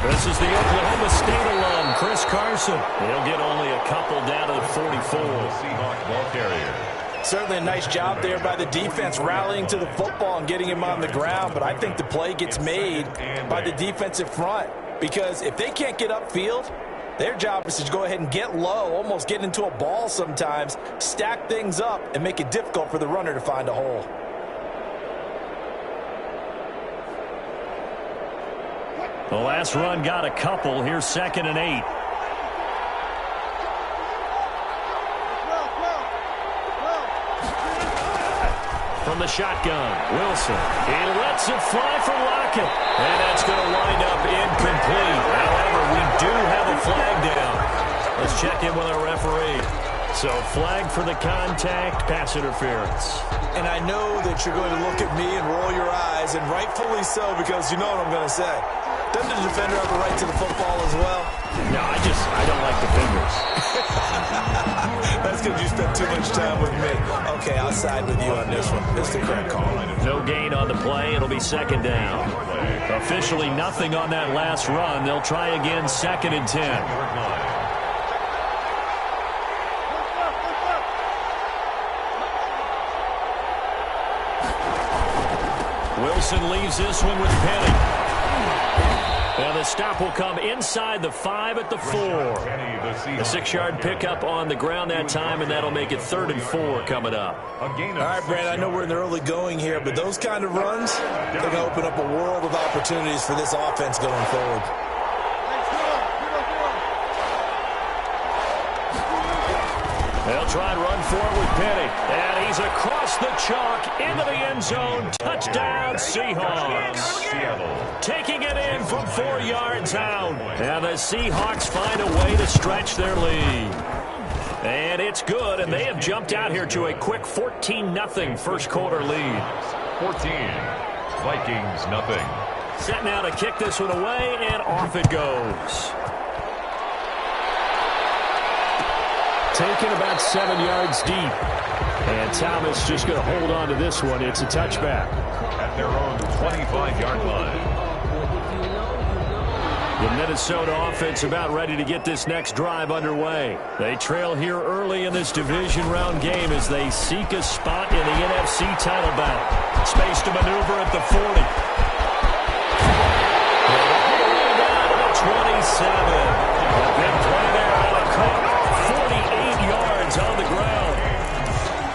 This is the Oklahoma State alum, Chris Carson. He'll get only a couple down to the 44. Seahawks ball carrier. Certainly a nice job there by the defense rallying to the football and getting him on the ground, but I think the play gets made by the defensive front because if they can't get upfield, their job is to go ahead and get low, almost get into a ball sometimes, stack things up, and make it difficult for the runner to find a hole. The last run got a couple. Here's 2nd and 8. From the shotgun, Wilson. He lets it fly from Lockett. And that's going to wind up incomplete. However, we do have a flag down. Let's check in with our referee. So, flag for the contact, pass interference. And I know that you're going to look at me and roll your eyes, and rightfully so, because you know what I'm going to say. Doesn't the defender have a right to the football as well? No, I don't like defenders. That's because you spent too much time with me. Okay, I'll side with you on this one. It's the correct call. No gain on the play. It'll be 2nd down. Officially nothing on that last run. They'll try again 2nd and 10. Wilson leaves this one with Penny. And the stop will come inside the 5 at the 4. A 6-yard pickup on the ground that time, and that'll make it 3rd and 4 coming up. All right, Brad, I know we're in the early going here, but those kind of runs, they're going to open up a world of opportunities for this offense going forward. They'll try and run for it with Penny. And he's across the chalk into the end zone. Touchdown, Seahawks. Taking it in from 4 yards out. And the Seahawks find a way to stretch their lead. And it's good, and they have jumped out here to a quick 14-0 first quarter lead. 14, Vikings nothing. Set now to kick this one away, and off it goes. Taken about 7 yards deep. And Thomas just going to hold on to this one. It's a touchback. At their own 25-yard line. The Minnesota offense about ready to get this next drive underway. They trail here early in this division round game as they seek a spot in the NFC title bout. Space to maneuver at the 40. Down to the 27. A big play there out of Cook. 48 yards on the ground.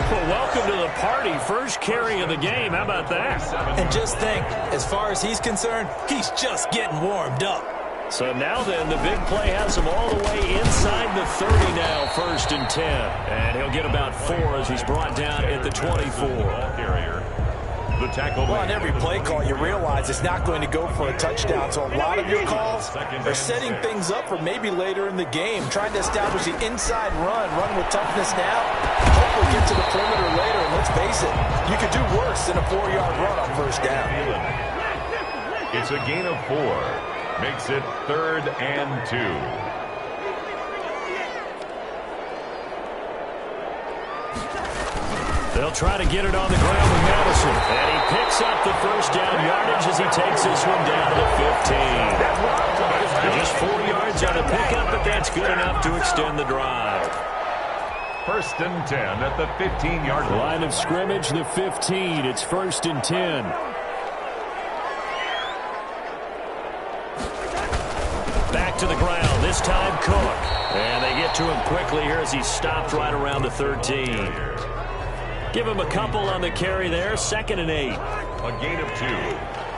Well, welcome to the party. First carry of the game. How about that? And just think, as far as he's concerned, he's just getting warmed up. So now then, the big play has him all the way inside the 30 now, 1st and 10. And he'll get about 4 as he's brought down at the 24. The tackle. Well, on every play call, you realize it's not going to go for a touchdown. So a lot of your calls are setting things up for maybe later in the game, trying to establish the inside run with toughness now. Hopefully get to the perimeter later, and let's face it, you could do worse than a 4-yard run on 1st down. It's a gain of 4. Makes it 3rd and 2. They'll try to get it on the ground with Madison. And he picks up the 1st down yardage as he takes this one down to the 15. Just 4 yards on a pickup, but that's good enough to extend the drive. 1st and 10 at the 15-yard line. Line of scrimmage, the 15. It's 1st and 10. Back to the ground, this time Cook. And they get to him quickly here as he's stopped right around the 13. Give him a couple on the carry there, 2nd and 8. A gain of 2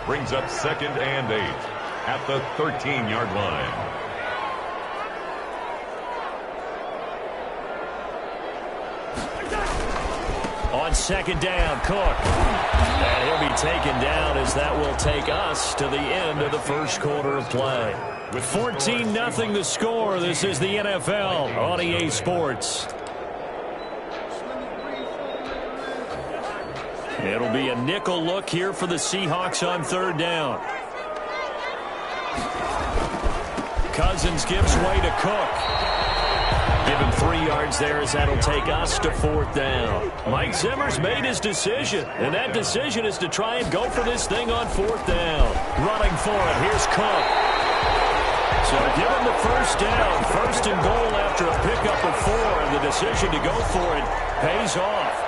brings up 2nd and 8 at the 13-yard line. On 2nd down, Cook. And he'll be taken down as that will take us to the end of the first quarter of play. With 14-0 the score, this is the NFL on EA Sports. It'll be a nickel look here for the Seahawks on 3rd down. Cousins gives way to Cook. give him 3 yards there as that'll take us to 4th down. Mike Zimmer's made his decision, and that decision is to try and go for this thing on 4th down. Running for it, here's Cook. So give him the first down, 1st and goal after a pickup of 4, and the decision to go for it pays off.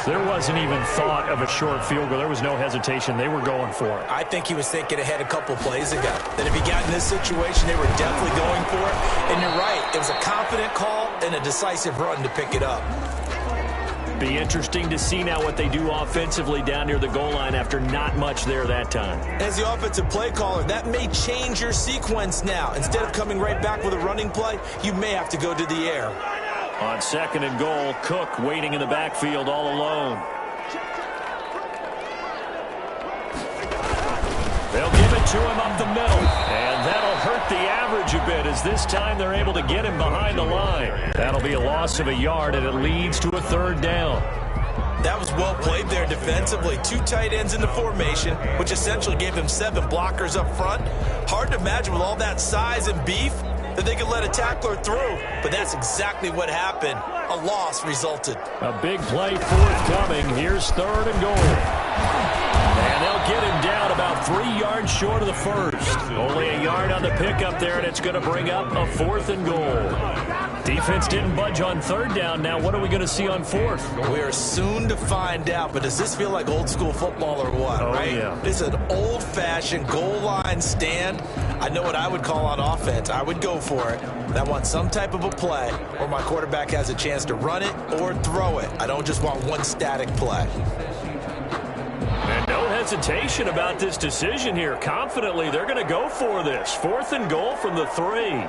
There wasn't even thought of a short field goal. There was no hesitation. They were going for it. I think he was thinking ahead a couple plays ago. That if he got in this situation, they were definitely going for it. And you're right. It was a confident call and a decisive run to pick it up. Be interesting to see now what they do offensively down near the goal line after not much there that time. As the offensive play caller, that may change your sequence now. Instead of coming right back with a running play, you may have to go to the air. On 2nd and goal, Cook waiting in the backfield all alone. They'll give it to him up the middle, and that'll hurt the average a bit as this time they're able to get him behind the line. That'll be a loss of a yard, and it leads to a 3rd down. That was well played there defensively. 2 tight ends in the formation, which essentially gave them 7 blockers up front. Hard to imagine with all that size and beef that they could let a tackler through, but that's exactly what happened. A loss resulted. A big play forthcoming. Here's 3rd and goal. And they'll get him down about 3 yards short of the 1st. Only a yard on the pickup there, and it's going to bring up a 4th and goal. Defense didn't budge on 3rd down. Now what are we going to see on 4th? We are soon to find out, but does this feel like old school football or what, right? Yeah. It's an old-fashioned goal line stand. I know what I would call on offense. I would go for it. I want some type of a play where my quarterback has a chance to run it or throw it. I don't just want one static play. And no hesitation about this decision here. Confidently, they're going to go for this. 4th and goal from the 3.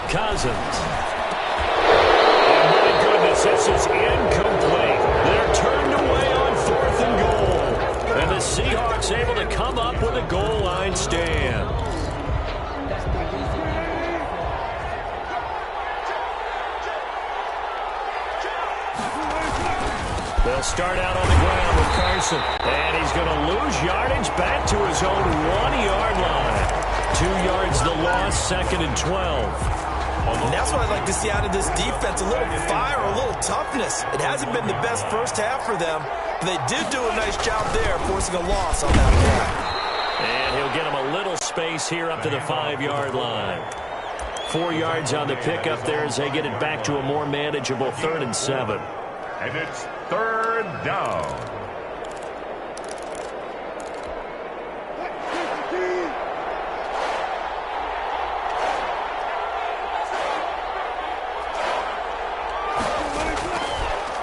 Cousins. And my goodness, this is incomplete. They're turned away on 4th and goal. And the Seahawks able to come up with a goal line stand. They'll start out on the ground with Carson. And he's going to lose yardage back to his own 1-yard line. 2 yards the loss, 2nd and 12. And that's what I'd like to see out of this defense, a little fire, a little toughness. It hasn't been the best first half for them, but they did do a nice job there, forcing a loss on that play. And he'll get him a little space here up to the 5-yard line. 4 yards on the pickup there as they get it back to a more manageable 3rd and 7. And it's 3rd down.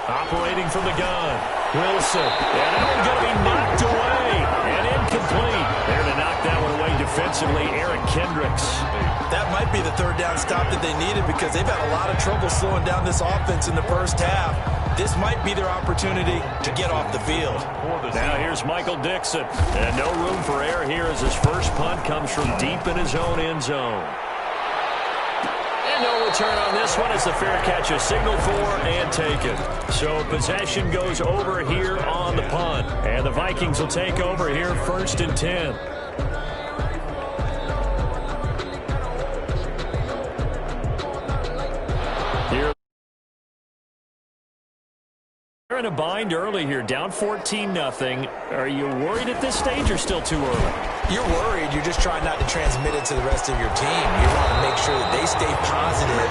Operating from the gun, Wilson. And that one's going to be knocked away and incomplete. There to knock that one away defensively, Eric Kendricks. That might be the 3rd down stop that they needed because they've had a lot of trouble slowing down this offense in the first half. This might be their opportunity to get off the field. Now here's Michael Dixon. And no room for error here as his first punt comes from deep in his own end zone. And no return on this one as the fair catch is signaled for and taken. So possession goes over here on the punt. And the Vikings will take over here 1st and 10. Here they're in a bind early here, down 14-0. Are you worried at this stage or still too early? You're worried. You're just trying not to transmit it to the rest of your team. You want to make sure that they stay positive.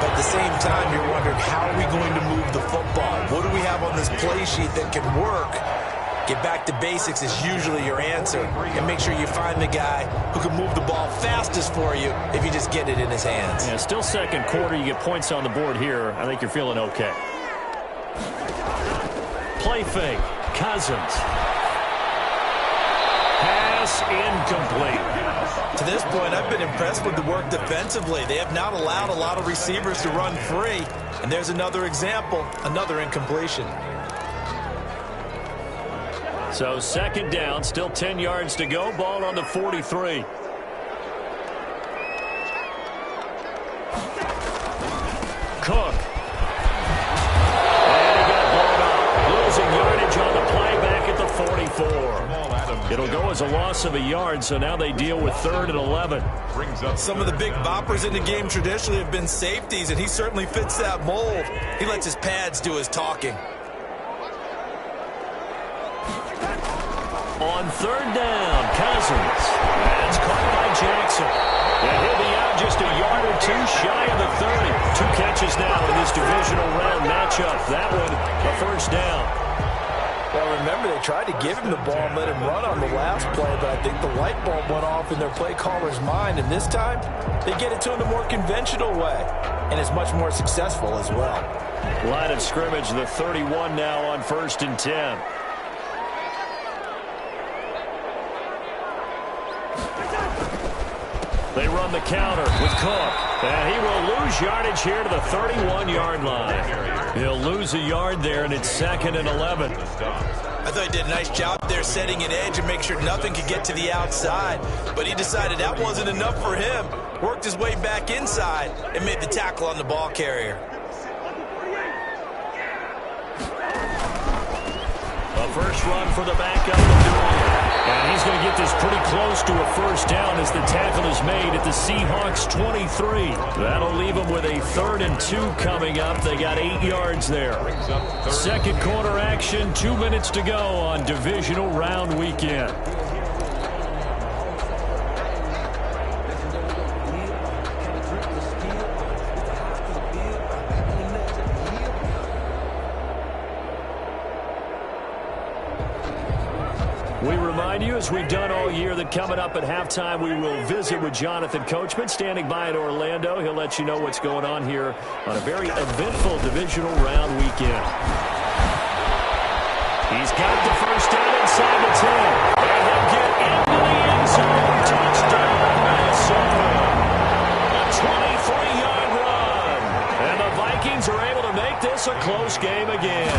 But at the same time, you're wondering, how are we going to move the football? What do we have on this play sheet that can work? Get back to basics is usually your answer. And make sure you find the guy who can move the ball fastest for you if you just get it in his hands. Yeah, still 2nd quarter. You get points on the board here. I think you're feeling okay. Play fake. Cousins. Pass incomplete. To this point, I've been impressed with the work defensively. They have not allowed a lot of receivers to run free. And there's another example, another incompletion. So 2nd down, still 10 yards to go. Ball on the 43. Cook. And he got blown up. Losing yardage on the play back at the 44. It'll go as a loss of a yard, so now they deal with 3rd and 11. Some of the big boppers in the game traditionally have been safeties, and he certainly fits that mold. He lets his pads do his talking. On 3rd down, Cousins. That's caught by Jackson. And he'll be out just a yard or 2 shy of the 30. 2 catches now in this divisional round matchup. That one, a 1st down. Well, remember, they tried to give him the ball and let him run on the last play, but I think the light bulb went off in their play caller's mind, and this time, they get it to him the more conventional way, and it's much more successful as well. Line of scrimmage, the 31 now on 1st and 10. They run the counter with Cook, and he will lose yardage here to the 31-yard line. He'll lose a yard there, and it's 2nd and 11. I thought he did a nice job there setting an edge and make sure nothing could get to the outside, but he decided that wasn't enough for him. Worked his way back inside and made the tackle on the ball carrier. A first run for the backup of Doyle. And he's going to get this pretty close to a 1st down as the tackle is made at the Seahawks 23. That'll leave them with a 3rd and 2 coming up. They got 8 yards there. 2nd quarter action, 2 minutes to go on divisional round weekend. We remind you, as we've done all year, that coming up at halftime, we will visit with Jonathan Coachman, standing by in Orlando. He'll let you know what's going on here on a very eventful divisional round weekend. He's got the 1st down inside the 10. And he'll get into the end zone. Touchdown, Minnesota. A 23-yard run. And the Vikings are able to make this a close game again.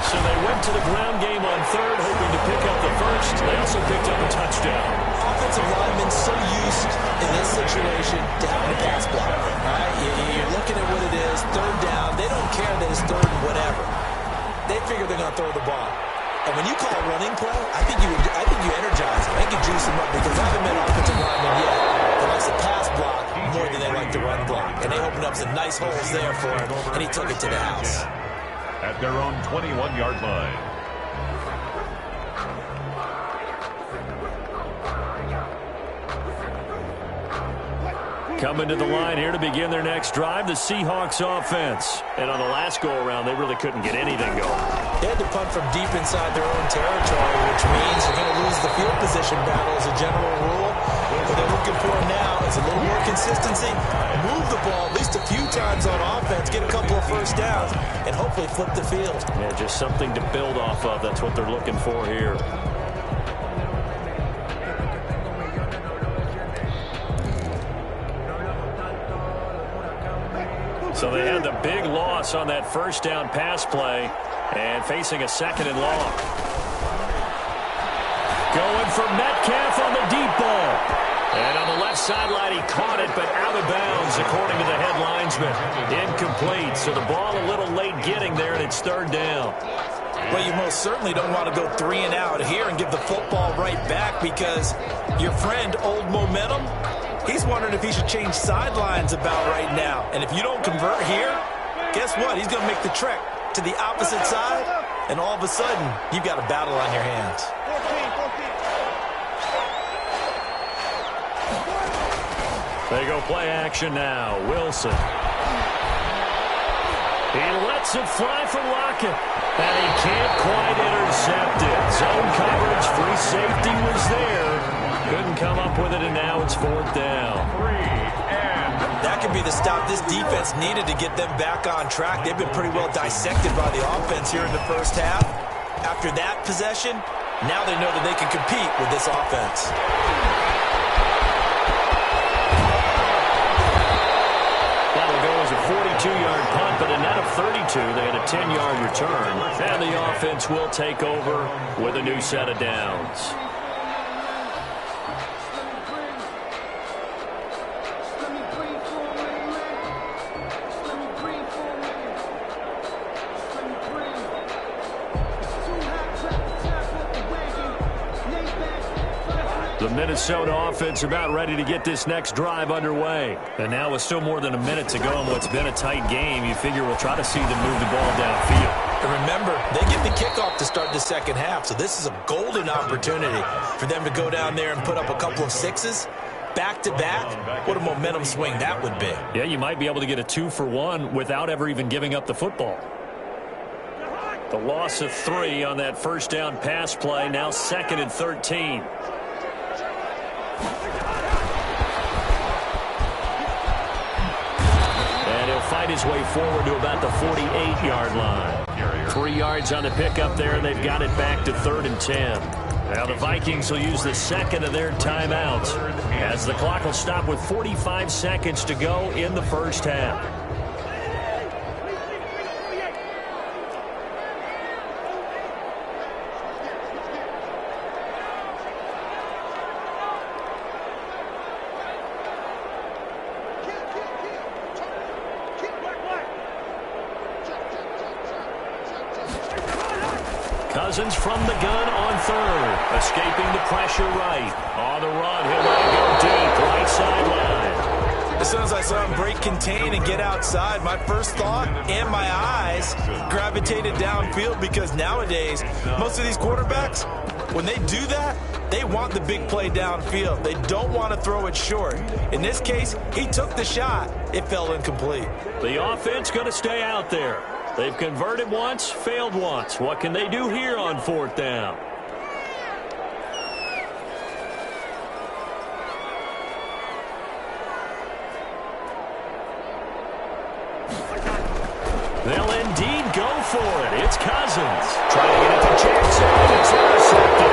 So they went to the ground game on 3rd, hoping to pick up the 1st. They also picked up a touchdown. Offensive linemen so used in this situation to having a pass block. Right? You're looking at what it is, 3rd down. They don't care that it's 3rd and whatever. They figure they're going to throw the ball. And when you call a running play, I think you energize them. I think you juice them up, because I haven't met offensive linemen yet that likes the pass block more than they like the run block. And they opened up some nice holes there for him, and he took it to the house. At their own 21-yard line. Coming to the line here to begin their next drive, the Seahawks offense. And on the last go-around, they really couldn't get anything going. They had to punt from deep inside their own territory, which means they're going to lose the field position battle as a general rule. What they're looking for now is a little more consistency, move the ball at least a few times on offense, get a couple of 1st downs, and hopefully flip the field. Yeah, just something to build off of. That's what they're looking for here. So they had the big loss on that 1st down pass play, and facing a 2nd and long. Going for Metcalf on the deep ball. And on the left sideline, he caught it, but out of bounds, according to the head linesman. Incomplete, so the ball a little late getting there, and it's 3rd down. Well, you most certainly don't want to go 3 and out here and give the football right back, because your friend, Old Momentum, he's wondering if he should change sidelines about right now. And if you don't convert here, guess what? He's going to make the trek to the opposite side, and all of a sudden, you've got a battle on your hands. They go play action now. Wilson. He lets it fly for Lockett, and he can't quite intercept it. Zone coverage, free safety was there. Couldn't come up with it, and now it's 4th down. That could be the stop this defense needed to get them back on track. They've been pretty well dissected by the offense here in the 1st half. After that possession, now they know that they can compete with this offense. That'll go as a 42-yard punt, but a net of 32. They had a 10-yard return, and the offense will take over with a new set of downs. The Minnesota offense about ready to get this next drive underway. And now with still more than a minute to go in what's been a tight game, you figure we'll try to see them move the ball downfield. And remember, they get the kickoff to start the second half, so this is a golden opportunity for them to go down there and put up a couple of sixes. Back-to-back, what a momentum swing that would be. Yeah, you might be able to get a 2-for-1 without ever even giving up the football. The loss of 3 on that first down pass play, now 2nd and 13. And he'll fight his way forward to about the 48-yard line. 3 yards on the pickup there, and they've got it back to 3rd and 10. Now the Vikings will use the second of their timeouts as the clock will stop with 45 seconds to go in the first half. Cousins from the gun on 3rd. Escaping the pressure right. On the run, he'll let it go deep. Right sideline. As soon as I saw him break contain and get outside, my first thought and my eyes gravitated downfield, because nowadays, most of these quarterbacks, when they do that, they want the big play downfield. They don't want to throw it short. In this case, he took the shot. It fell incomplete. The offense going to stay out there. They've converted once, failed once. What can they do here on 4th down? They'll indeed go for it. It's Cousins. Trying to get it to Jackson. It's intercepted.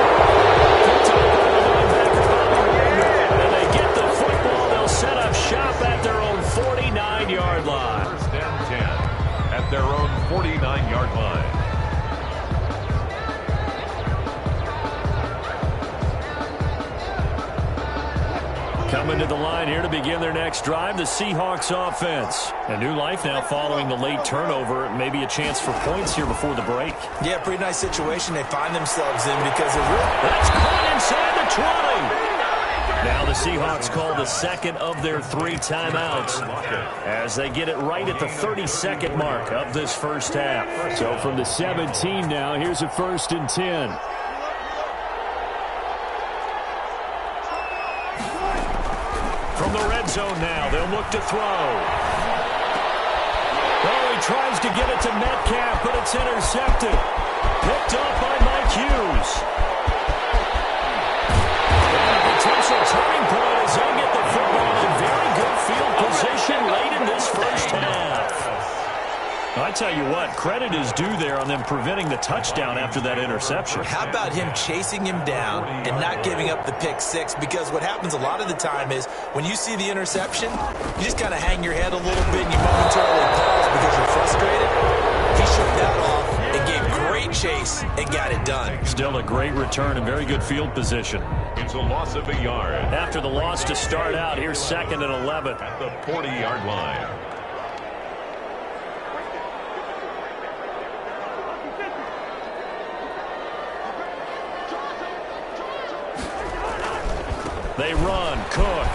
And they get the football. They'll set up shop at their own 49-yard line. 1st and 10 at their own 49-yard line. Coming to the line here to begin their next drive, the Seahawks offense. A new life now following the late turnover. Maybe a chance for points here before the break. Yeah, pretty nice situation they find themselves in, because they're really... That's caught inside the 20. Now the Seahawks call the second of their 3 timeouts as they get it right at the 32nd mark of this first half. So from the 17 now, here's a 1st and 10. From the red zone now, they'll look to throw. Oh, he tries to get it to Metcalf, but it's intercepted. Picked off by Mike Hughes. And a potential turning point as they get the football in very good field position late in this first half. I tell you what, credit is due there on them preventing the touchdown after that interception. How about him chasing him down and not giving up the pick 6? Because what happens a lot of the time is when you see the interception, you just kind of hang your head a little bit and you momentarily pause because you're frustrated. He shook that off and gave great chase and got it done. Still a great return and very good field position. It's a loss of a yard. After the loss to start out, here's 2nd and 11. At the 40-yard line. They run. Cook.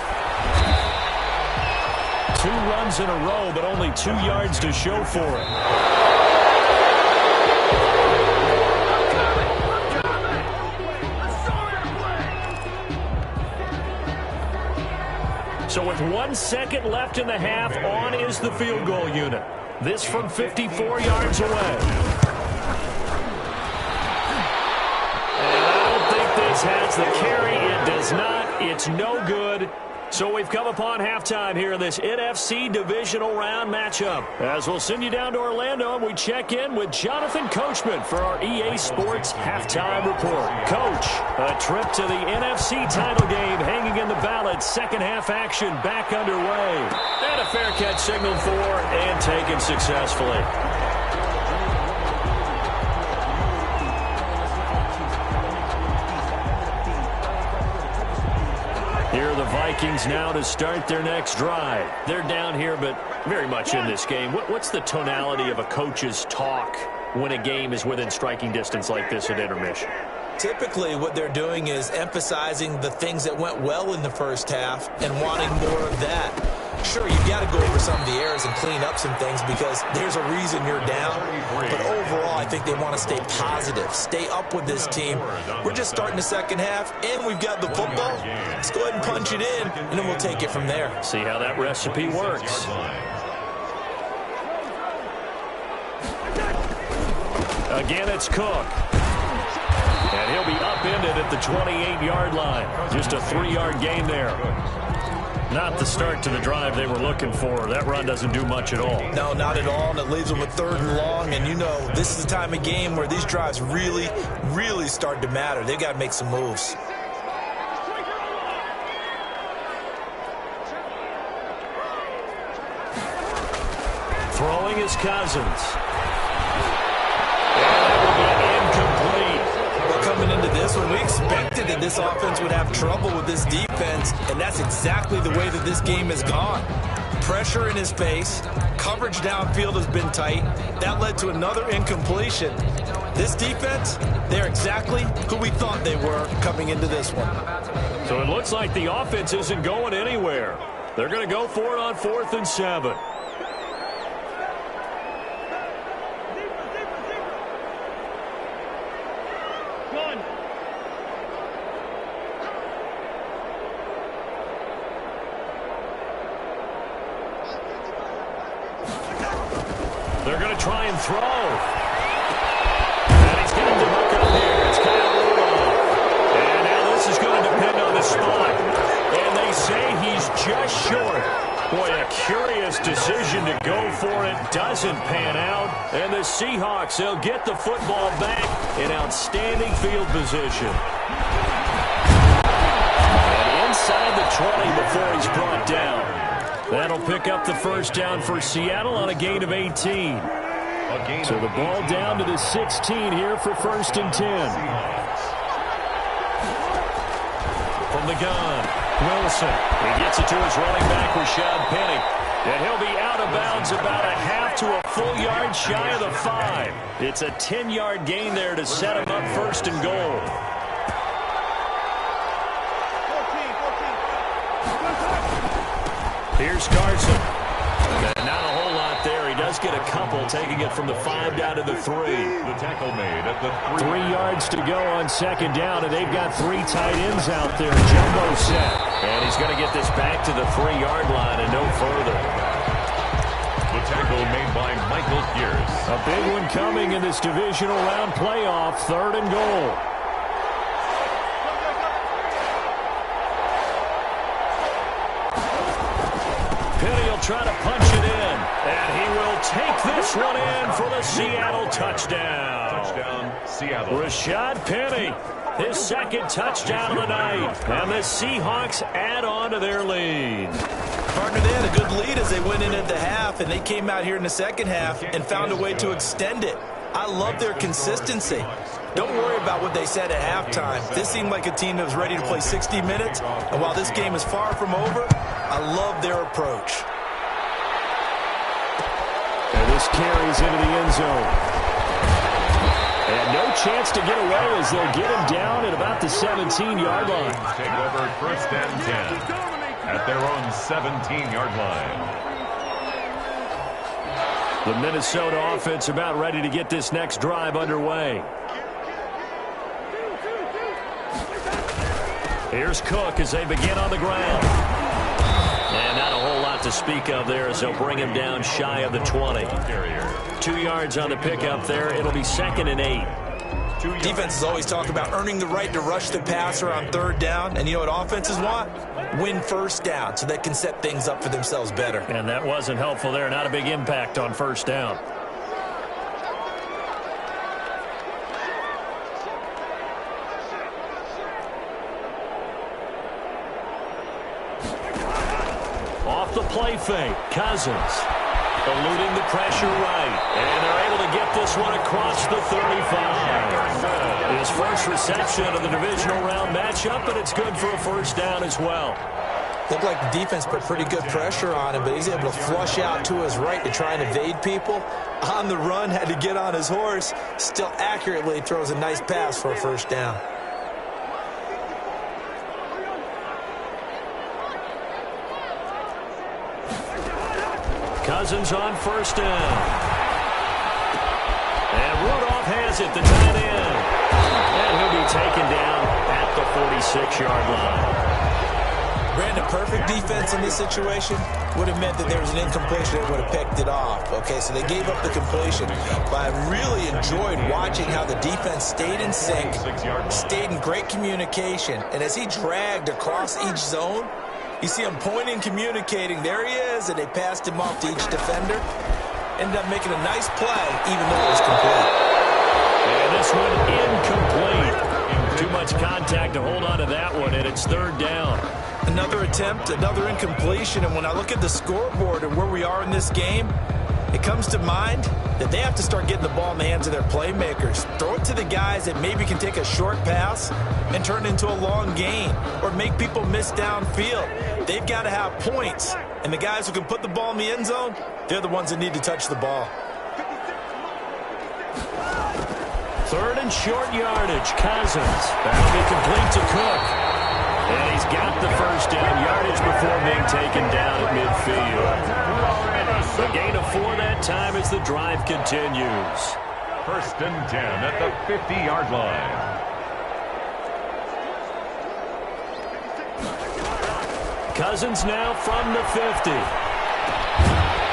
2 runs in a row, but only 2 yards to show for it. So with 1 second left in the half, on is the field goal unit. This from 54 yards away. This has the carry. It does not. It's no good. So we've come upon halftime here in this NFC divisional round matchup. As we'll send you down to Orlando, and we check in with Jonathan Coachman for our EA Sports Halftime Report. Coach, a trip to the NFC title game hanging in the balance. Second half action back underway. And a fair catch signaled for and taken successfully. Here are the Vikings now to start their next drive. They're down here, but very much in this game. What's the tonality of a coach's talk when a game is within striking distance like this at intermission? Typically, what they're doing is emphasizing the things that went well in the first half and wanting more of that. Sure, you've got to go over some of the errors and clean up some things because there's a reason you're down. But overall, I think they want to stay positive, stay up with this team. We're just starting the second half, and we've got the football. Let's go ahead and punch it in, and then we'll take it from there. See how that recipe works. Again, it's Cook. And he'll be upended at the 28-yard line. Just a 3-yard gain there. Not the start to the drive they were looking for. That run doesn't do much at all. No, not at all, and it leaves them with 3rd and long. And you know, this is the time of game where these drives really, really start to matter. They've got to make some moves. Throwing is Cousins. And that will be incomplete. Well, coming into this one, we expected that this offense would have trouble with this defense, and that's exactly the way that this game has gone. Pressure in his face, coverage downfield has been tight. That led to another incompletion. This defense, they're exactly who we thought they were coming into this one. So it looks like the offense isn't going anywhere. They're going to go for it on 4th and 7. They're going to try and throw. And he's got the hook up here. It's Kyle Rudolph. And now this is going to depend on the spot. And they say he's just short. Boy, a curious decision to go for it. Doesn't pan out. And the Seahawks, they'll get the football back in outstanding field position. And inside the 20 before he's brought down. That'll pick up the first down for Seattle on a gain of 18. So the ball down to the 16 here for 1st and 10. From the gun, Wilson. He gets it to his running back, Rashad Penny. And he'll be out of bounds about a half to a full yard shy of the 5. It's a 10-yard gain there to set him up 1st and goal. Here's Carson. And not a whole lot there. He does get a couple, taking it from the 5 down to the 3. The tackle made at the 3. 3 yards to go on 2nd down, and they've got 3 tight ends out there. Jumbo set. And he's going to get this back to the 3-yard line and no further. The tackle made by Michael Pierce. A big one coming in this divisional round playoff. 3rd and goal. Try to punch it in, and he will take this one in for the Seattle touchdown. Touchdown, Seattle. Rashad Penny, his 2nd touchdown of the night, and the Seahawks add on to their lead. Partner, they had a good lead as they went in at the half, and they came out here in the second half and found a way to extend it. I love their consistency. Don't worry about what they said at halftime. This seemed like a team that was ready to play 60 minutes, and while this game is far from over, I love their approach. And this carries into the end zone. And no chance to get away as they'll get him down at about the 17-yard line. Take over 1st and 10 at their own 17-yard line. The Minnesota offense about ready to get this next drive underway. Here's Cook as they begin on the ground. And not a whole lot to speak of there as they'll bring him down shy of the 20. 2 yards on the pickup there. It'll be 2nd and 8. Defenses always talk about earning the right to rush the passer on 3rd down. And you know what offenses want? Win 1st down so they can set things up for themselves better. And that wasn't helpful there. Not a big impact on 1st down. Off the play fake, Cousins eluding the pressure right, and they're able to get this one across the 35. His first reception of the divisional round matchup, but it's good for a 1st down as well. Looked like the defense put pretty good pressure on him, but he's able to flush out to his right to try and evade people. On the run, had to get on his horse. Still accurately throws a nice pass for a first down. Cousins on first down. And Rudolph has it, the tight end. And he'll be taken down at the 46-yard line. Brandon, perfect defense in this situation would have meant that there was an incompletion that would have picked it off. Okay, so they gave up the completion. But I really enjoyed watching how the defense stayed in sync, stayed in great communication. And as he dragged across each zone, you see him pointing, communicating. There he is, and they passed him off to each defender. Ended up making a nice play, even though it was complete. And this one incomplete. Too much contact to hold on to that one, and it's third down. Another attempt, another incompletion, and when I look at the scoreboard and where we are in this game, it comes to mind that they have to start getting the ball in the hands of their playmakers. Throw it to the guys that maybe can take a short pass and turn it into a long gain or make people miss downfield. They've got to have points, and the guys who can put the ball in the end zone, they're the ones that need to touch the ball. Third and short yardage, Cousins. That'll be complete to Cook. And he's got the first down yardage before being taken down at midfield. The gain of 4 that time as the drive continues. First and 10 at the 50-yard line. Cousins now from the 50.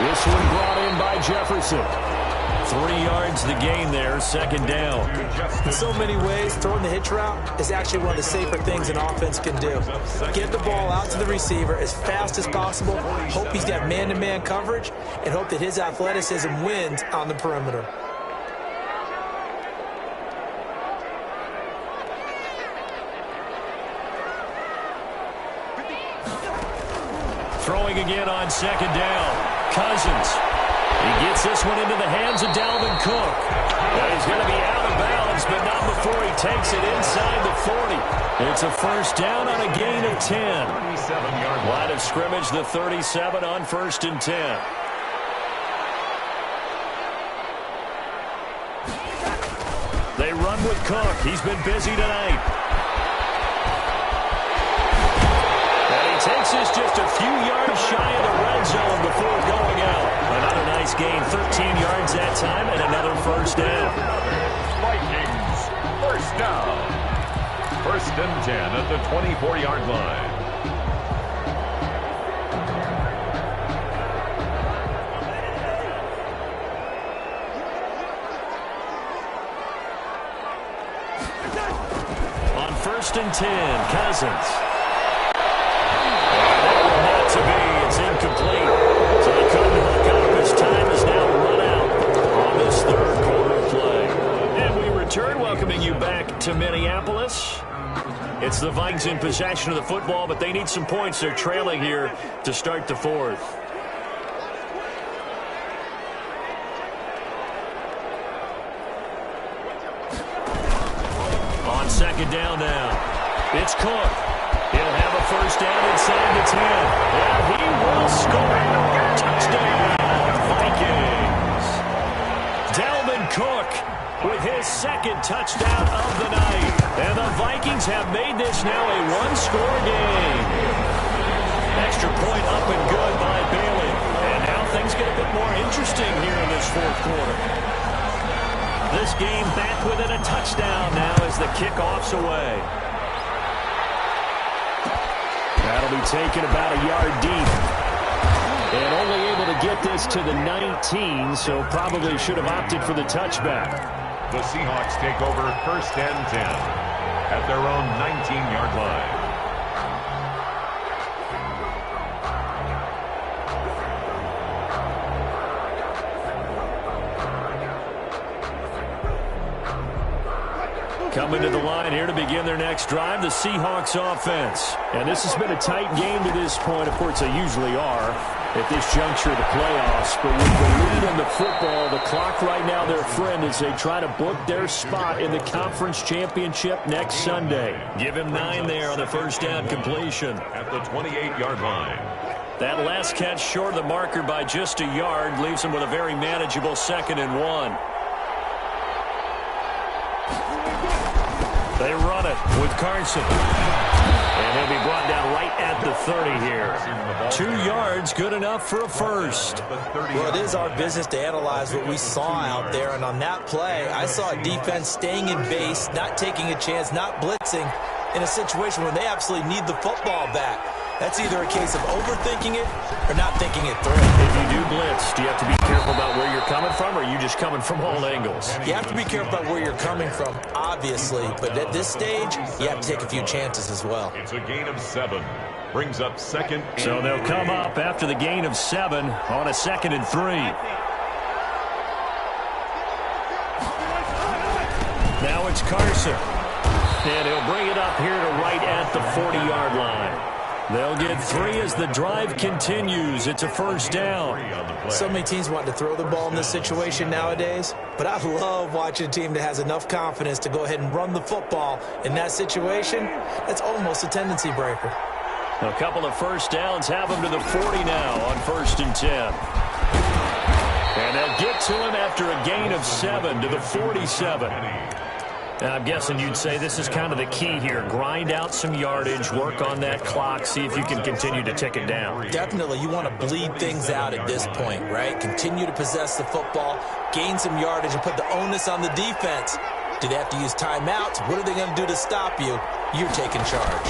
This one brought in by Jefferson. 3 yards the gain there, second down. In so many ways, throwing the hitch route is actually one of the safer things an offense can do. Get the ball out to the receiver as fast as possible, hope he's got man-to-man coverage, and hope that his athleticism wins on the perimeter. Throwing again on second down. Cousins. He gets this one into the hands of Dalvin Cook. And he's going to be out of bounds, but not before he takes it inside the 40. It's a first down on a gain of 10. Line of scrimmage, the 37 on first and 10. They run with Cook. He's been busy tonight. Takes this just a few yards shy of the red zone before going out. Another nice gain, 13 yards that time, and another first down. Vikings, first down. First and 10 at the 24-yard line. On first and 10, Cousins. It's incomplete. So he couldn't hook up. His time is now run out on this third quarter play. And we return, welcoming you back to Minneapolis. It's the Vikings in possession of the football, but they need some points. They're trailing here to start the fourth. On second down now, it's Cook. He'll have a first down inside the 10. And he will score. Touchdown, Vikings. Dalvin Cook with his second touchdown of the night. And the Vikings have made this now a one-score game. Extra point up and good by Bailey. And now things get a bit more interesting here in this fourth quarter. This game back within a touchdown now as the kickoff's away. That'll be taken about a yard deep. And only able to get this to the 19, so probably should have opted for the touchback. The Seahawks take over first and 10 at their own 19-yard line. Coming to the line here to begin their next drive, the Seahawks offense. And this has been a tight game to this point. Of course, they usually are. at this juncture of the playoffs. But with the lead in the football, the clock right now their friend as they try to book their spot in the conference championship next Sunday. Give him 9 there on the first down completion. At the 28-yard line. That last catch short of the marker by just a yard leaves him with a very manageable 2nd and 1. They run it with Carson. And he'll be brought down right at the 30 here. 2 yards, good enough for a first. Well, it is our business to analyze what we saw out there. And on that play, I saw a defense staying in base, not taking a chance, not blitzing in a situation where they absolutely need the football back. That's either a case of overthinking it or not thinking it through. If you do blitz, do you have to be careful about where you're coming from, or are you just coming from all angles? You have to be careful about where you're coming from, obviously. But at this stage, you have to take a few chances as well. It's a gain of 7. Brings up 2nd. So they'll come up after the gain of 7 on a 2nd and 3. Now it's Carson. And he'll bring it up here to right at the 40-yard line. They'll get 3 as the drive continues. It's a first down. So many teams want to throw the ball in this situation nowadays, but I love watching a team that has enough confidence to go ahead and run the football in that situation. That's almost a tendency breaker. A couple of first downs have them to the 40 now on 1st and 10. And they'll get to him after a gain of 7 to the 47. Now, I'm guessing you'd say this is kind of the key here. Grind out some yardage, work on that clock, see if you can continue to tick it down. Definitely. You want to bleed things out at this point, right? Continue to possess the football, gain some yardage, and put the onus on the defense. Do they have to use timeouts? What are they going to do to stop you? You're taking charge.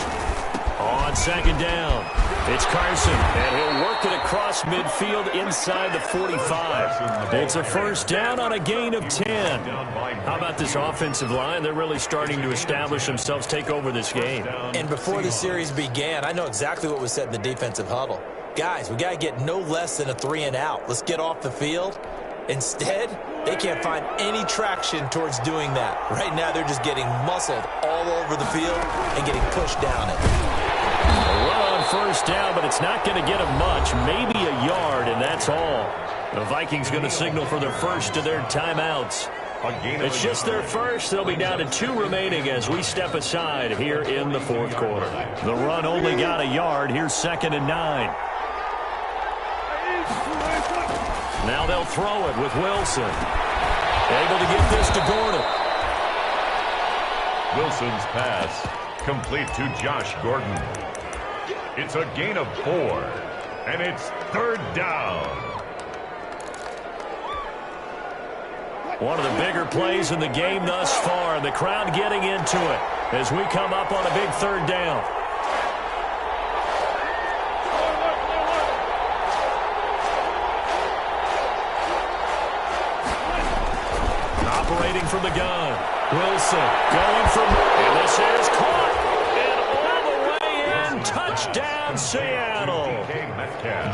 On 2nd down, it's Carson, and he'll work it across midfield inside the 45. It's a first down on a gain of 10. How about this offensive line? They're really starting to establish themselves, take over this game. And before the series began, I know exactly what was said in the defensive huddle. Guys, we got to get no less than a 3 and out. Let's get off the field. Instead, they can't find any traction towards doing that. Right now, they're just getting muscled all over the field and getting pushed down it. A run on first down, but it's not going to get them much. Maybe a yard, and that's all. The Vikings going to signal for their first of their timeouts. It's just their first. They'll be down to 2 remaining as we step aside here in the 4th quarter. The run only got a yard. Here's 2nd and 9. Now they'll throw it with Wilson. Able to get this to Gordon. Wilson's pass complete to Josh Gordon. It's a gain of 4, and it's 3rd down. One of the bigger plays in the game thus far, and the crowd getting into it as we come up on a big 3rd down. Operating from the gun. Wilson going from, and this is caught. And all the way in. Touchdown, Seattle.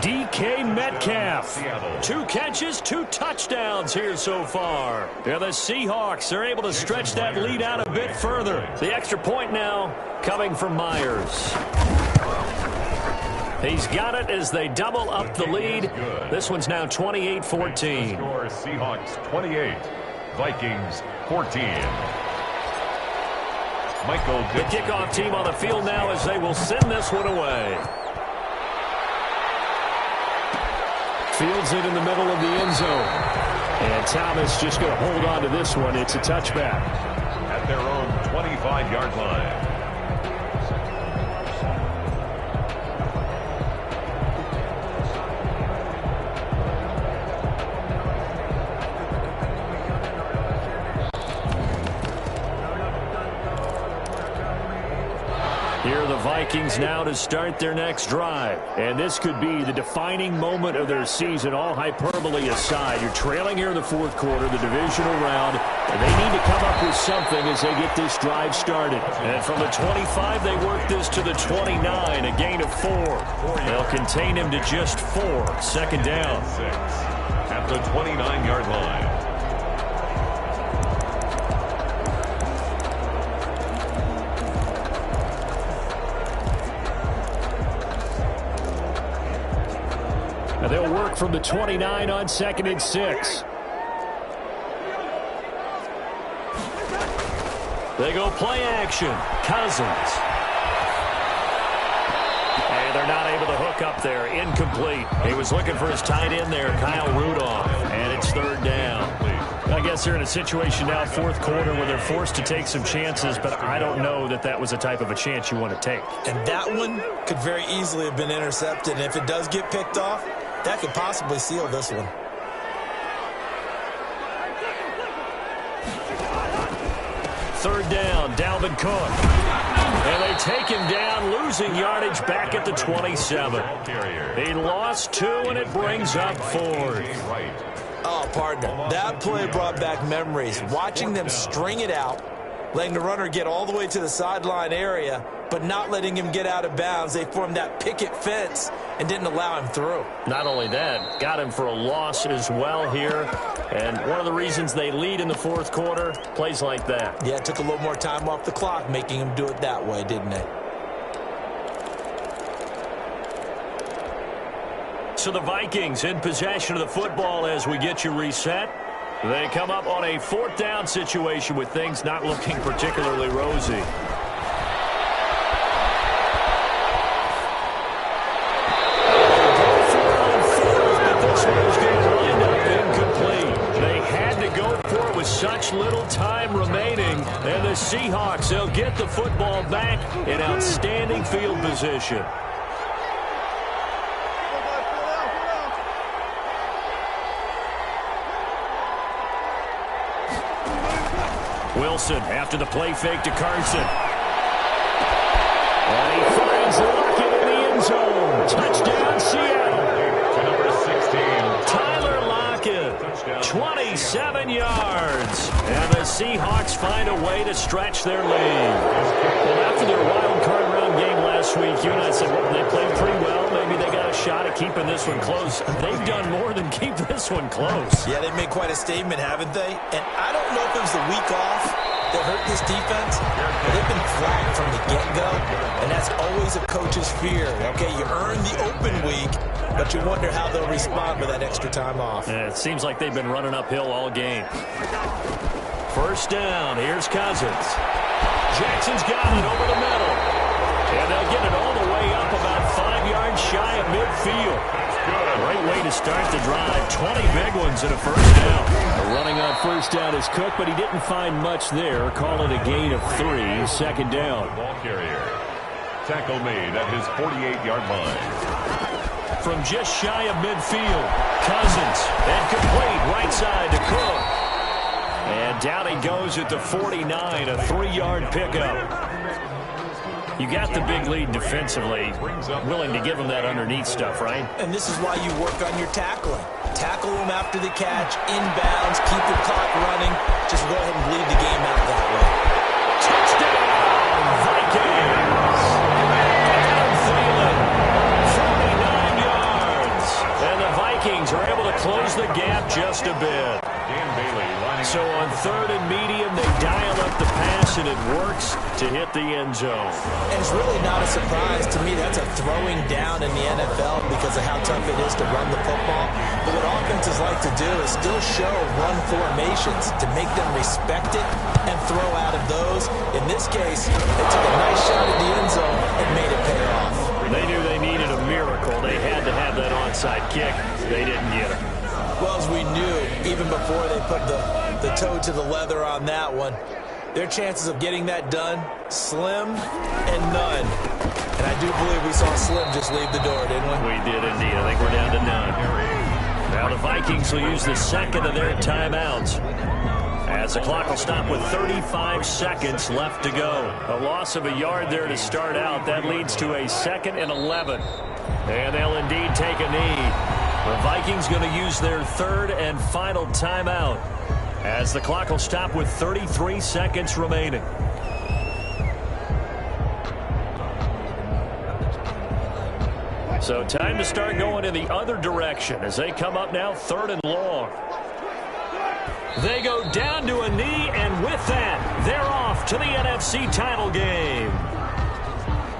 DK Metcalf. 2 catches, 2 touchdowns here so far. Yeah, the Seahawks are able to stretch that lead out a bit further. The extra point now coming from Myers. He's got it as they double up the lead. This one's now 28-14. Score Seahawks 28, Vikings 14. Michael The kickoff team on the field now as they will send this one away. Fields it in the middle of the end zone. And Thomas just going to hold on to this one. It's a touchback. At their own 25-yard line. Here are the Vikings now to start their next drive. And this could be the defining moment of their season, all hyperbole aside. You're trailing here in the 4th quarter, the divisional round, and they need to come up with something as they get this drive started. And from the 25, they work this to the 29, a gain of 4. They'll contain him to just 4. 2nd down. At the 29-yard line. They'll work from the 29 on 2nd and 6. They go play action. Cousins. And they're not able to hook up there. Incomplete. He was looking for his tight end there, Kyle Rudolph. And it's 3rd down. I guess they're in a situation now, 4th quarter, where they're forced to take some chances, but I don't know that that was the type of a chance you want to take. And that one could very easily have been intercepted. And if it does get picked off, that could possibly seal this one. Third down, Dalvin Cook. And they take him down, losing yardage back at the 27. He lost 2, and it brings up 4th. Oh, partner, that play brought back memories. Watching them string it out, letting the runner get all the way to the sideline area, but not letting him get out of bounds. They formed that picket fence and didn't allow him through. Not only that, got him for a loss as well here. And one of the reasons they lead in the 4th quarter, plays like that. Yeah, it took a little more time off the clock, making him do it that way, didn't it? So the Vikings in possession of the football as we get you reset. They come up on a 4th down situation with things not looking particularly rosy. Such little time remaining, and the Seahawks, they'll get the football back in outstanding field position. Wilson after the play fake to Carson. And he finds Lockett in the end zone. Touchdown, Seattle. To number 16. Tyler Lockett, 27 yards. And the Seahawks find a way to stretch their lead. Well, after their wild card round game last week, you and I said, well, they played pretty well. Maybe they got a shot at keeping this one close. They've done more than keep this one close. Yeah, they've made quite a statement, haven't they? And I don't know if it was the week off that hurt this defense, but they've been flat from the get-go, and that's always a coach's fear. Okay, you earn the open week, but you wonder how they'll respond with that extra time off. Yeah, it seems like they've been running uphill all game. First down, here's Cousins. Jackson's got it over the middle. And they'll get it all the way up about 5 yards shy of midfield. Great way to start the drive. 20 big ones in a first down. Running on first down is Cook, but he didn't find much there. Call it a gain of 3. Second down. Ball carrier. Tackle made at his 48-yard line. From just shy of midfield, Cousins. And complete right side to Cook. And down he goes at the 49, a 3-yard pickup. You got the big lead defensively, willing to give them that underneath stuff, right? And this is why you work on your tackling. Tackle them after the catch, inbounds, keep the clock running. Just go ahead and bleed the game out that way. Touchdown, Vikings! Adam Thielen, 49 yards. And the Vikings are able to close the gap just a bit. So on third and medium, they dial up the pass, and it works to hit the end zone. And it's really not a surprise to me. That's a throwing down in the NFL because of how tough it is to run the football. But what offenses like to do is still show run formations to make them respect it and throw out of those. In this case, they took a nice shot at the end zone and made it pay off. They knew they needed a miracle. They had to have that onside kick. They didn't get it. Well, as we knew, even before they put the toe to the leather on that one, their chances of getting that done, slim and none. And I do believe we saw Slim just leave the door, didn't we? We did indeed. I think we're down to none. Now the Vikings will use the second of their timeouts, as the clock will stop with 35 seconds left to go. A loss of a yard there to start out. That leads to a 2nd and 11. And they'll indeed take a knee. The Vikings going to use their third and final timeout, as the clock will stop with 33 seconds remaining. So time to start going in the other direction as they come up now 3rd and long. They go down to a knee, and with that, they're off to the NFC title game.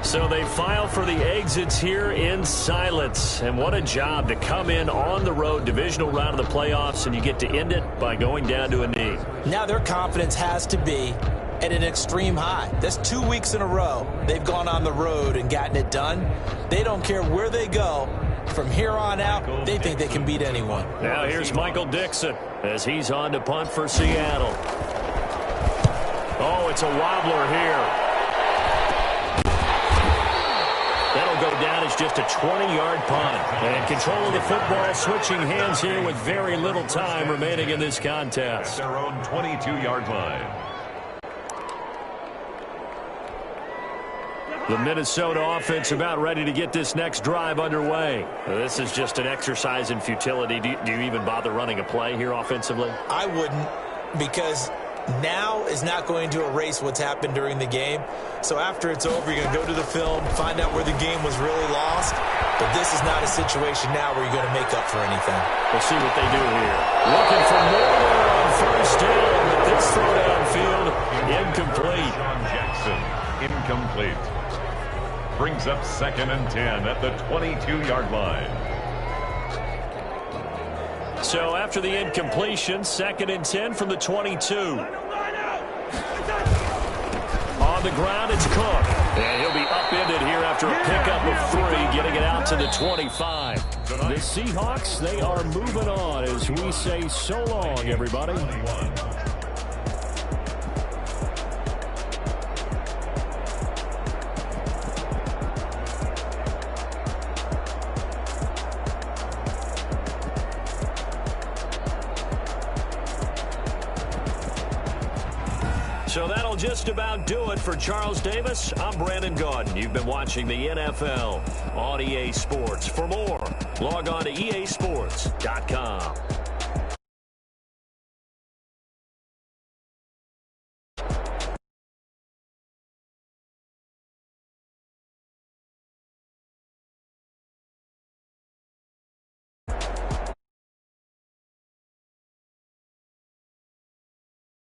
So they file for the exits here in silence. And what a job to come in on the road, divisional round of the playoffs, and you get to end it by going down to a knee. Now their confidence has to be at an extreme high. That's 2 weeks in a row they've gone on the road and gotten it done. They don't care where they go. From here on out, they think they can beat anyone. Now here's Michael Dixon as he's on to punt for Seattle. Oh, it's a wobbler here. That'll go down as just a 20-yard punt. And control of the football switching hands here with very little time remaining in this contest. Their own 22-yard line. The Minnesota offense about ready to get this next drive underway. This is just an exercise in futility. Do you even bother running a play here offensively? I wouldn't, because now is not going to erase what's happened during the game. So after it's over, you're going to go to the film, find out where the game was really lost. But this is not a situation now where you're going to make up for anything. We'll see what they do here. Looking for more there on first down, but this throw downfield incomplete. Sean Jackson, incomplete. Brings up 2nd and 10 at the 22-yard line. So after the incompletion, 2nd and 10 from the 22. On the ground, it's Cook. And he'll be upended here after a pickup of 3, getting it out to the 25. The Seahawks, they are moving on as we say so long, everybody. So that'll just about do it for Charles Davis. I'm Brandon Gaudin. You've been watching the NFL on EA Sports. For more, log on to easports.com.